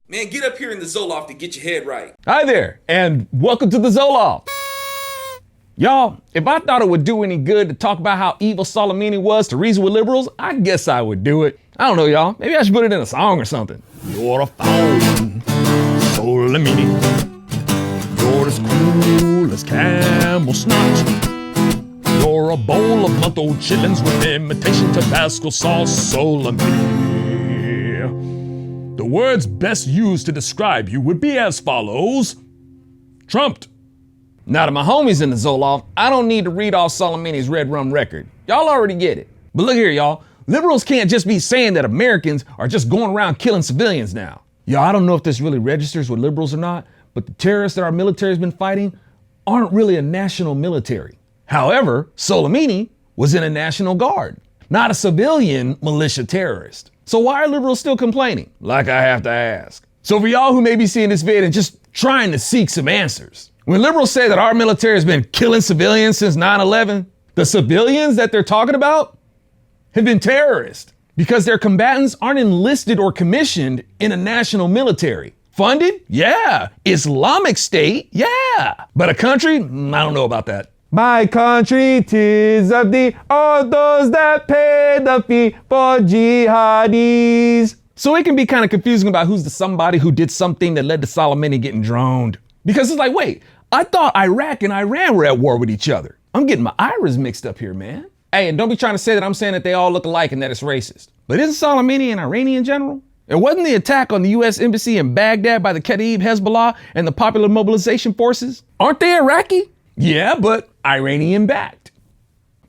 Man, get up here in the Loft to get your head right. Hi there, and welcome to the Loft. Y'all, if I thought it would do any good to talk about how evil Soleimani was to reason with liberals, I guess I would do it. I don't know, y'all. Maybe I should put it in a song or something. You're a phone, Soleimani. You're as cool as camel snot. You're a bowl of month-old chitlins with imitation Tabasco sauce, Soleimani. The words best used to describe you would be as follows. Trumped. Now to my homies in the Zoloft, I don't need to read off Soleimani's red rum record. Y'all already get it. But look here, y'all. Liberals can't just be saying that Americans are just going around killing civilians now. Y'all, I don't know if this really registers with liberals or not, but the terrorists that our military's been fighting aren't really a national military. However, Soleimani was in a National Guard, not a civilian militia terrorist. So why are liberals still complaining? Like I have to ask. So for y'all who may be seeing this vid and just trying to seek some answers, when liberals say that our military has been killing civilians since 9/11, the civilians that they're talking about have been terrorists because their combatants aren't enlisted or commissioned in a national military. Funded? Yeah. Islamic State? Yeah. But a country? I don't know about that. My country, 'tis of thee, all those that pay the fee for jihadis. So it can be kind of confusing about who's the somebody who did something that led to Soleimani getting droned. Because it's like, wait, I thought Iraq and Iran were at war with each other. I'm getting my iras mixed up here, man. Hey, and don't be trying to say that I'm saying that they all look alike and that it's racist. But isn't Soleimani an Iranian general? It wasn't the attack on the U.S. embassy in Baghdad by the Kataib Hezbollah and the Popular Mobilization Forces? Aren't they Iraqi? Yeah, but Iranian backed.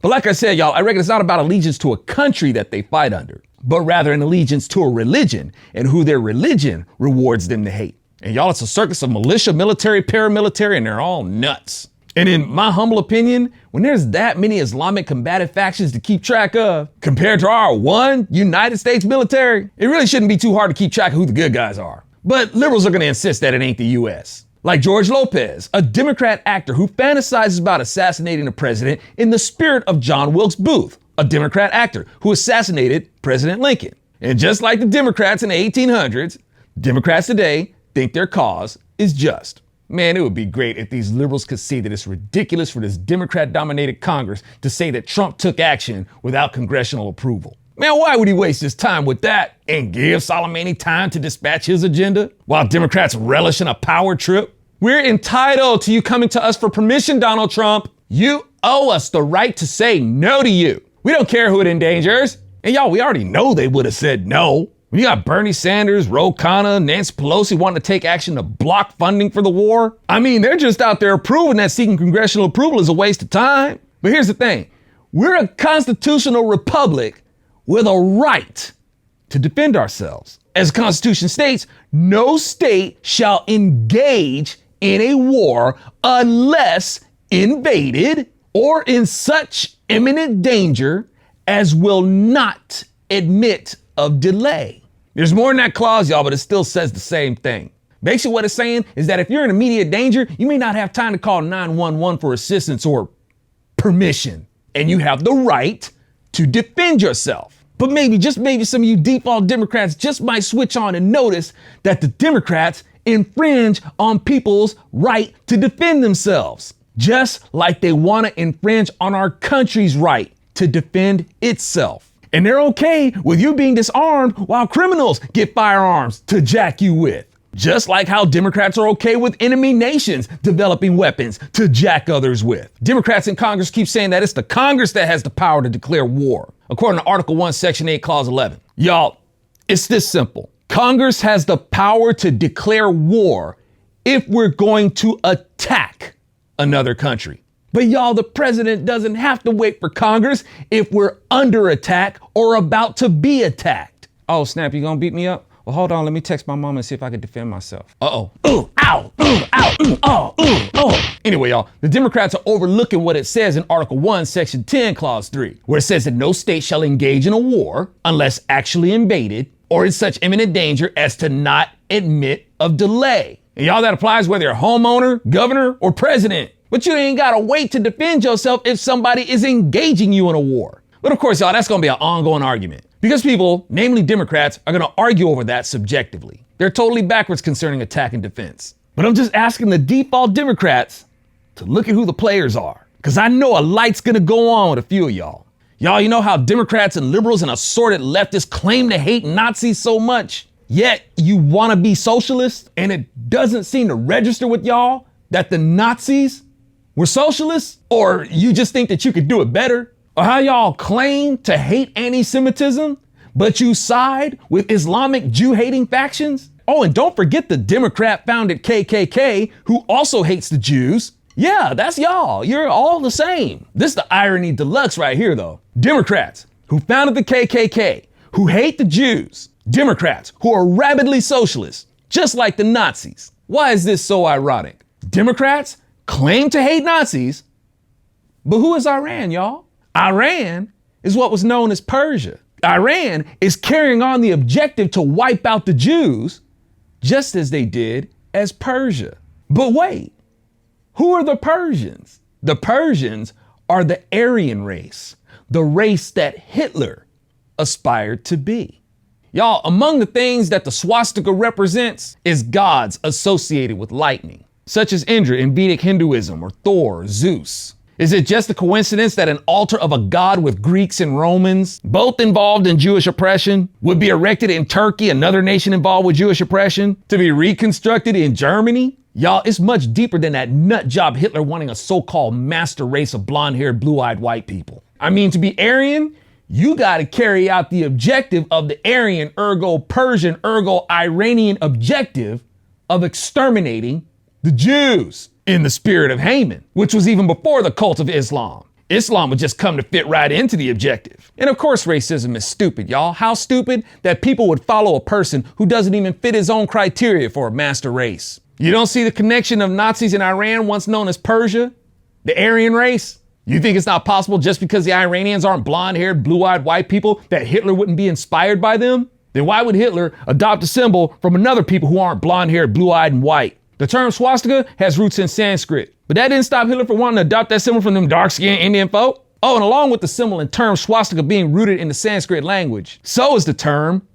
But like I said, y'all, I reckon it's not about allegiance to a country that they fight under, but rather an allegiance to a religion and who their religion rewards them to hate. And y'all, it's a circus of militia, military, paramilitary, and they're all nuts. And in my humble opinion, when there's that many Islamic combative factions to keep track of, compared to our one United States military, it really shouldn't be too hard to keep track of who the good guys are. But liberals are gonna insist that it ain't the US. Like George Lopez, a Democrat actor who fantasizes about assassinating the president in the spirit of John Wilkes Booth, a Democrat actor who assassinated President Lincoln. And just like the Democrats in the 1800s, Democrats today think their cause is just. Man, it would be great if these liberals could see that it's ridiculous for this Democrat-dominated Congress to say that Trump took action without congressional approval. Man, why would he waste his time with that and give Soleimani time to dispatch his agenda while Democrats relish in a power trip? We're entitled to you coming to us for permission, Donald Trump. You owe us the right to say no to you. We don't care who it endangers. And y'all, we already know they would have said no. When you got Bernie Sanders, Ro Khanna, Nancy Pelosi wanting to take action to block funding for the war, I mean, they're just out there proving that seeking congressional approval is a waste of time. But here's the thing. We're a constitutional republic with a right to defend ourselves. As the Constitution states, no state shall engage in a war unless invaded or in such imminent danger as will not admit of delay. There's more in that clause, y'all, but it still says the same thing. Basically what it's saying is that if you're in immediate danger, you may not have time to call 911 for assistance or permission, and you have the right to defend yourself. But maybe, just maybe, some of you default Democrats just might switch on and notice that the Democrats infringe on people's right to defend themselves, just like they want to infringe on our country's right to defend itself. And they're okay with you being disarmed while criminals get firearms to jack you with. Just like how Democrats are okay with enemy nations developing weapons to jack others with. Democrats in Congress keep saying that it's the Congress that has the power to declare war, according to Article 1, Section 8, Clause 11. Y'all, it's this simple. Congress has the power to declare war if we're going to attack another country. But y'all, the president doesn't have to wait for Congress if we're under attack or about to be attacked. Oh, snap, you gonna beat me up? Well, hold on, let me text my mom and see if I can defend myself. Uh-oh. Ooh, ow, ooh, ow, ooh, oh, ooh, oh. Anyway, y'all, the Democrats are overlooking what it says in Article 1, Section 10, Clause 3, where it says that no state shall engage in a war unless actually invaded or in such imminent danger as to not admit of delay. And y'all, that applies whether you're a homeowner, governor, or president. But you ain't gotta wait to defend yourself if somebody is engaging you in a war. But of course, y'all, that's gonna be an ongoing argument because people, namely Democrats, are gonna argue over that subjectively. They're totally backwards concerning attack and defense. But I'm just asking the default Democrats to look at who the players are, because I know a light's gonna go on with a few of y'all. Y'all, you know how Democrats and liberals and assorted leftists claim to hate Nazis so much, yet you wanna be socialist, and it doesn't seem to register with y'all that the Nazis were socialists? Or you just think that you could do it better? Or how y'all claim to hate anti-Semitism, but you side with Islamic Jew-hating factions? Oh, and don't forget the Democrat-founded KKK, who also hates the Jews. Yeah, that's y'all. You're all the same. This is the irony deluxe right here, though. Democrats who founded the KKK, who hate the Jews. Democrats who are rabidly socialist, just like the Nazis. Why is this so ironic? Democrats claim to hate Nazis, but who is Iran, y'all? Iran is what was known as Persia. Iran is carrying on the objective to wipe out the Jews, just as they did as Persia. But wait, who are the Persians? The Persians are the Aryan race, the race that Hitler aspired to be. Y'all, among the things that the swastika represents is gods associated with lightning, such as Indra in Vedic Hinduism or Thor, Zeus. Is it just a coincidence that an altar of a god with Greeks and Romans, both involved in Jewish oppression, would be erected in Turkey, another nation involved with Jewish oppression, to be reconstructed in Germany? Y'all, it's much deeper than that nut job Hitler wanting a so-called master race of blonde-haired, blue-eyed white people. I mean, to be Aryan, you gotta carry out the objective of the Aryan, ergo Persian, ergo Iranian objective of exterminating the Jews in the spirit of Haman, which was even before the cult of Islam. Islam would just come to fit right into the objective. And of course, racism is stupid, y'all. How stupid that people would follow a person who doesn't even fit his own criteria for a master race. You don't see the connection of Nazis in Iran, once known as Persia, the Aryan race? You think it's not possible just because the Iranians aren't blonde-haired, blue-eyed white people that Hitler wouldn't be inspired by them? Then why would Hitler adopt a symbol from another people who aren't blonde-haired, blue-eyed, and white? The term swastika has roots in Sanskrit, but that didn't stop Hitler from wanting to adopt that symbol from them dark-skinned Indian folk. Oh, and along with the symbol and term swastika being rooted in the Sanskrit language, so is the term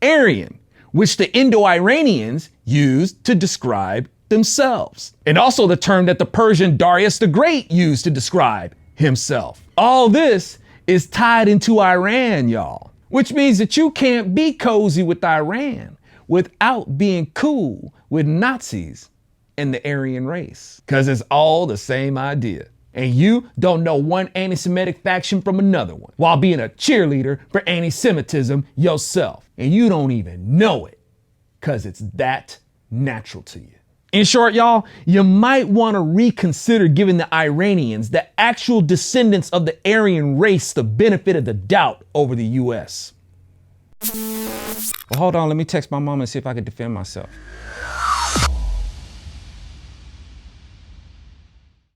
Aryan, which the Indo-Iranians used to describe themselves. And also the term that the Persian Darius the Great used to describe himself. All this is tied into Iran, y'all, which means that you can't be cozy with Iran without being cool with Nazis and the Aryan race, because it's all the same idea. And you don't know one anti-Semitic faction from another one while being a cheerleader for anti-Semitism yourself. And you don't even know it, because it's that natural to you. In short, y'all, you might want to reconsider giving the Iranians, the actual descendants of the Aryan race, the benefit of the doubt over the US. Well, hold on, let me text my mom and see if I can defend myself.